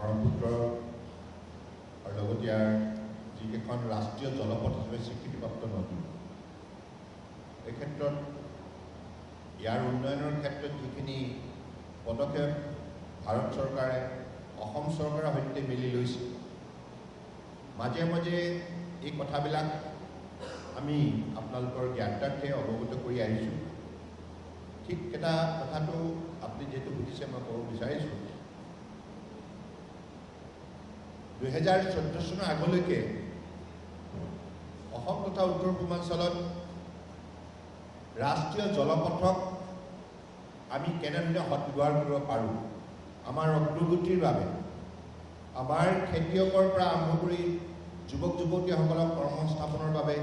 ব্ৰহ্মপুত্ৰ আৰু লগতে ইয়াৰ যিকেইখন ৰাষ্ট্ৰীয় জলপথ হিচাপে স্বীকৃতিপ্ৰাপ্ত নদী, এই ক্ষেত্ৰত ইয়াৰ উন্নয়নৰ ক্ষেত্ৰত যিখিনি পদক্ষেপ ভাৰত চৰকাৰে অসম চৰকাৰৰ সৈতে মিলি লৈছে, মাজে মাজে এই কথাবিলাক আমি আপোনালোকৰ জ্ঞাতাৰ্থে অৱগত কৰি আহিছোঁ। ঠিক এটা কথাটো আপুনি যেহেতু সুধিছে মই ক'ব বিচাৰিছোঁ, 2014 চনৰ আগলৈকে অসম তথা উত্তৰ পূৰ্বাঞ্চলত ৰাষ্ট্ৰীয় জলপথক আমি কেনেধৰণে সদ্ব্যৱহাৰ কৰিব পাৰোঁ, আমাৰ অগ্ৰগতিৰ বাবে, আমাৰ খেতিয়কৰ পৰা আৰম্ভ কৰি যুৱক যুৱতীসকলক কৰ্মসংস্থাপনৰ বাবে,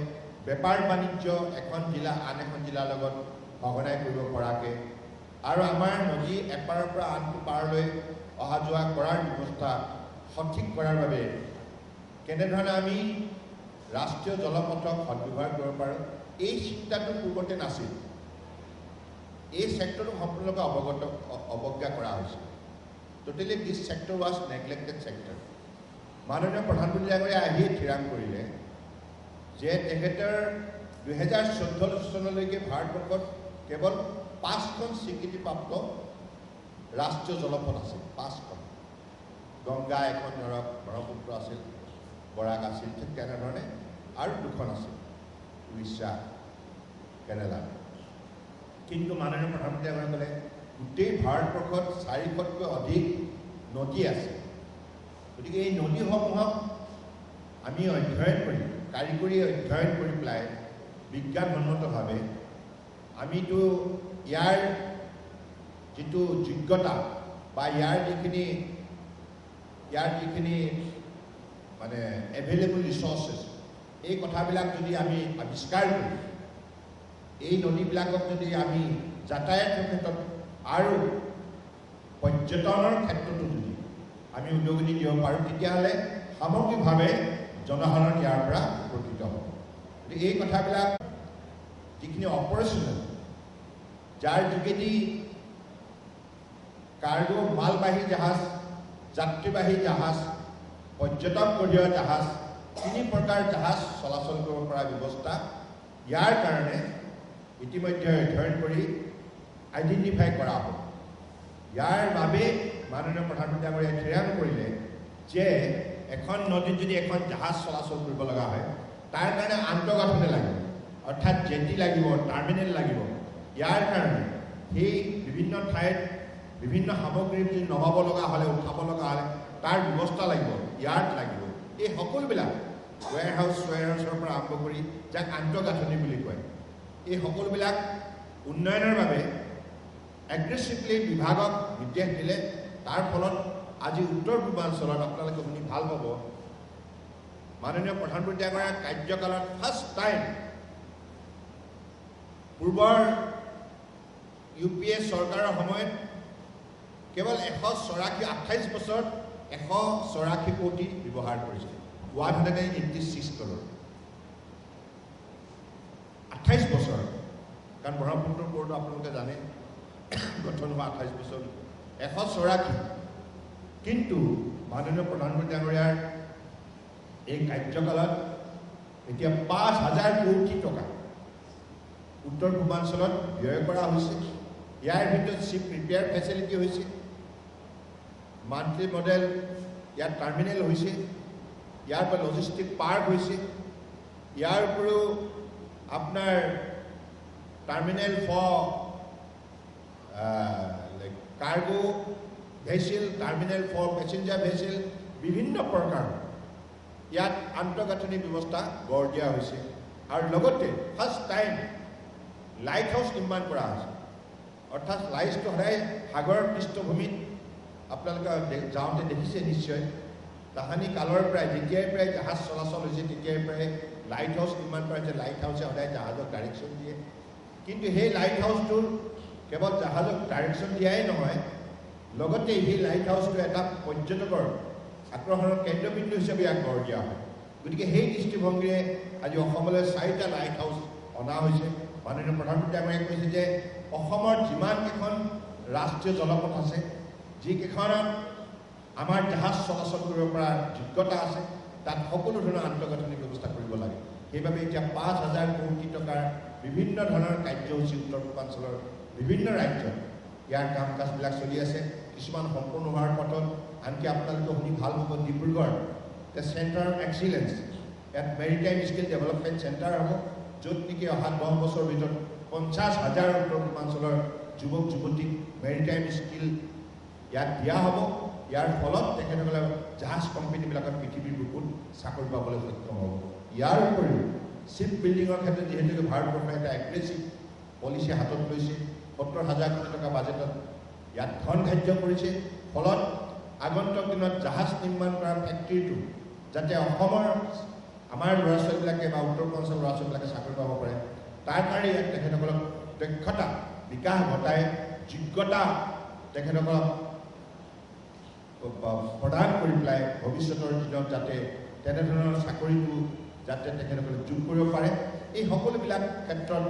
বেপাৰ বাণিজ্য এখন জিলা আন এখন জিলাৰ লগত সঘনাই কৰিব পৰাকৈ, আৰু আমাৰ নদী এপাৰৰ পৰা আনটো পাৰলৈ অহা যোৱা কৰাৰ ব্যৱস্থা সঠিক কৰাৰ বাবে কেনেধৰণে আমি ৰাষ্ট্ৰীয় জলপথক সদ্ব্যৱহাৰ কৰিব পাৰোঁ, এই চিন্তাটো পূৰ্বতে নাছিল। এই ছেক্টৰটো সম্পূৰ্ণৰূপে অৱজ্ঞা কৰা হৈছে। Totally this sector was neglected sector. মাননীয় প্ৰধানমন্ত্ৰী ডাঙৰীয়াই আহিয়ে থিৰাং কৰিলে যে তেখেতৰ 2014 চনলৈকে ভাৰতবৰ্ষত কেৱল 5খন স্বীকৃতিপ্ৰাপ্ত ৰাষ্ট্ৰীয় জলপথ আছিল। 5খন। গংগা এখন, ধৰক ব্ৰহ্মপুত্ৰ আছিল, বৰাক আছিল, ঠিক তেনেধৰণে আৰু 2খন আছিল, উৰিষ্যা, কেৰেলা। কিন্তু মাননীয় প্ৰধানমন্ত্ৰীয়ে ক'লে গোটেই ভাৰতবৰ্ষত 400তকৈ অধিক নদী আছে। গতিকে এই নদীসমূহক আমি অধ্যয়ন কৰি, কাৰিকৰী অধ্যয়ন কৰি পেলাই বিজ্ঞানসন্মতভাৱে আমিতো ইয়াৰ যিটো যোগ্যতা বা ইয়াৰ যিখিনি মানে এভেইলেবল ৰিচৰ্চেছ, এই কথাবিলাক যদি আমি আৱিষ্কাৰ কৰোঁ, এই নদীবিলাকক যদি আমি যাতায়াতৰ ক্ষেত্ৰত আৰু পৰ্যটনৰ ক্ষেত্ৰতো যদি আমি উদগনি দিব পাৰোঁ, তেতিয়াহ'লে সামগ্ৰিকভাৱে জনসাধাৰণ ইয়াৰ পৰা উপকৃত হ'ব। গতিকে এই কথাবিলাক যিখিনি অপাৰেশ্যনেল, যাৰ যোগেদি কাৰ্গো মালবাহী জাহাজ, যাত্ৰীবাহী জাহাজ, পৰ্যটক কঢ়িওৱা জাহাজ, 3 প্ৰকাৰ জাহাজ চলাচল কৰিব পৰা ব্যৱস্থা, ইয়াৰ কাৰণে ইতিমধ্যে অধ্যয়ন কৰি আইডেণ্টিফাই কৰা হ'ব। ইয়াৰ বাবে মাননীয় প্ৰধানমন্ত্ৰী ডাঙৰীয়াই থিৰাং কৰিলে যে এখন নদীত যদি এখন জাহাজ চলাচল কৰিব লগা হয়, তাৰ কাৰণে আন্তঃগাঁথনি লাগিব, অৰ্থাৎ জেটি লাগিব, টাৰ্মিনেল লাগিব। ইয়াৰ কাৰণে সেই বিভিন্ন ঠাইত বিভিন্ন সামগ্ৰী যদি নমাব লগা হ'লে, উঠাব লগা হ'লে তাৰ ব্যৱস্থা লাগিব, য়াৰ্ড লাগিব। এই সকলোবিলাক ৱেয়াৰহাউচৰ পৰা আৰম্ভ কৰি যাক আন্তঃগাঁথনি বুলি কয়, এই সকলোবিলাক উন্নয়নৰ বাবে এগ্ৰেছিভলি বিভাগক নিৰ্দেশ দিলে। তাৰ ফলত আজি উত্তৰ পূৰ্বাঞ্চলত আপোনালোকে শুনি ভাল পাব, মাননীয় প্ৰধানমন্ত্ৰী ডাঙৰীয়াৰ কাৰ্যকালত ফাৰ্ষ্ট টাইম পূৰ্বৰ UPA চৰকাৰৰ সময়ত কেৱল 184 বছৰত 184 কোটি ব্যৱহাৰ কৰিছিল, 186 কৰোৰ। 28 বছৰ, কাৰণ ব্ৰহ্মপুত্ৰ ব'ৰ্ডো আপোনালোকে জানে গঠন হোৱা 28 বছৰ, 184। কিন্তু মাননীয় প্ৰধানমন্ত্ৰী ডাঙৰীয়াৰ এই কাৰ্যকালত এতিয়া 5,000 কোটি টকা উত্তৰ পূৰ্বাঞ্চলত ব্যয় কৰা হৈছে। ইয়াৰ ভিতৰত শ্বিপ ৰিপেয়াৰ ফেচিলিটি হৈছে, মান্থলি মডেল, ইয়াত টাৰ্মিনেল হৈছে, ইয়াৰ পৰা লজিষ্টিক পাৰ্ক হৈছে, ইয়াৰ উপৰিও আপোনাৰ terminal for cargo vessel, terminal for passenger vessel, বিভিন্ন প্ৰকাৰৰ ইয়াত আন্তঃগাঁথনি ব্যৱস্থা গঢ় দিয়া হৈছে। আৰু লগতে ফাৰ্ষ্ট টাইম লাইট হাউচ নিৰ্মাণ কৰা হৈছে, অৰ্থাৎ লাইটটো সদায় সাগৰৰ পৃষ্ঠভূমিত আপোনালোকে যাওঁতে দেখিছে নিশ্চয়। তাহানি কালৰ পৰাই, যেতিয়াই পৰাই জাহাজ চলাচল হৈছে, তেতিয়াই পৰাই লাইট হাউচ নিৰ্মাণ কৰা হৈছে। লাইট হাউচে সদায় জাহাজক ডাইৰেকশ্যন দিয়ে। কিন্তু সেই লাইট হাউচটোৰ কেৱল জাহাজক ডাইৰেকশ্যন দিয়াই নহয়, লগতে সেই লাইট হাউচটো এটা পৰ্যটকৰ আকৰ্ষণৰ কেন্দ্ৰবিন্দু হিচাপে ইয়াক গঢ় দিয়া হয়। গতিকে সেই দৃষ্টিভংগীৰে আজি অসমলৈ 4টা লাইট হাউচ অনা হৈছে। মাননীয় প্ৰধানমন্ত্ৰী ডাঙৰীয়াই কৈছে যে অসমৰ যিমানকেইখন ৰাষ্ট্ৰীয় জলপথ আছে, যিকেইখনত আমাৰ জাহাজ চলাচল কৰিব পৰা যোগ্যতা আছে, তাত সকলো ধৰণৰ আন্তঃগাঁথনি ব্যৱস্থা কৰিব লাগে। সেইবাবে এতিয়া 5,000 কোটি টকাৰ বিভিন্ন ধৰণৰ কাৰ্যসূচী উত্তৰ পূৰ্বাঞ্চলৰ বিভিন্ন ৰাজ্যত ইয়াৰ কাম কাজবিলাক চলি আছে। কিছুমান সম্পূৰ্ণ হোৱাৰ পথত, আনকি আপোনালোকে শুনি ভাল পাব, Dibrugarh the centre of excellence, ইয়াত মেৰিটাইম স্কিল ডেভেলপমেণ্ট চেণ্টাৰ হ'ব, য'ত নেকি অহা 10 বছৰৰ ভিতৰত 50,000 উত্তৰ পূৰ্বাঞ্চলৰ যুৱক যুৱতীক মেৰিটাইম স্কিল ইয়াত দিয়া হ'ব। ইয়াৰ ফলত তেখেতসকলে জাহাজ কোম্পানীবিলাকত পৃথিৱীৰ বুকুত চাকৰি পাবলৈ সক্ষম হ'ব। ইয়াৰ উপৰিও শ্বিপ বিল্ডিঙৰ ক্ষেত্ৰত যিহেতুকে ভাৰতবৰ্ষই এটা এগ্ৰেছিভ পলিচি হাতত লৈছে, 70,000 কোটি টকা বাজেটত ইয়াত ধন ধাৰ্য কৰিছে। ফলত আগন্তুক দিনত জাহাজ নিৰ্মাণ কৰা ফেক্টৰীটো যাতে অসমৰ আমাৰ ল'ৰা ছোৱালীবিলাকে বা উত্তৰ পূৰ্বাঞ্চলৰ ল'ৰা ছোৱালীবিলাকে চাকৰি পাব পাৰে, তাৰ কাৰণে ইয়াত তেখেতসকলক দক্ষতা বিকাশ ঘটাই যোগ্যতা তেখেতসকলক প্ৰদান কৰি পেলাই ভৱিষ্যতৰ দিনত যাতে তেনেধৰণৰ চাকৰিটো যাতে তেখেতসকলে যোগ কৰিব পাৰে, এই সকলোবিলাক ক্ষেত্ৰত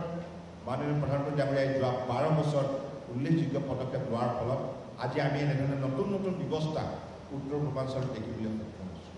মাননীয় প্ৰধানমন্ত্ৰী ডাঙৰীয়াই যোৱা 12 বছৰ উল্লেখযোগ্য পদক্ষেপ লোৱাৰ ফলত আজি আমি এনেধৰণৰ নতুন নতুন ব্যৱস্থা উত্তৰ পূৰ্বাঞ্চলত দেখিবলৈ সক্ষম হৈছোঁ।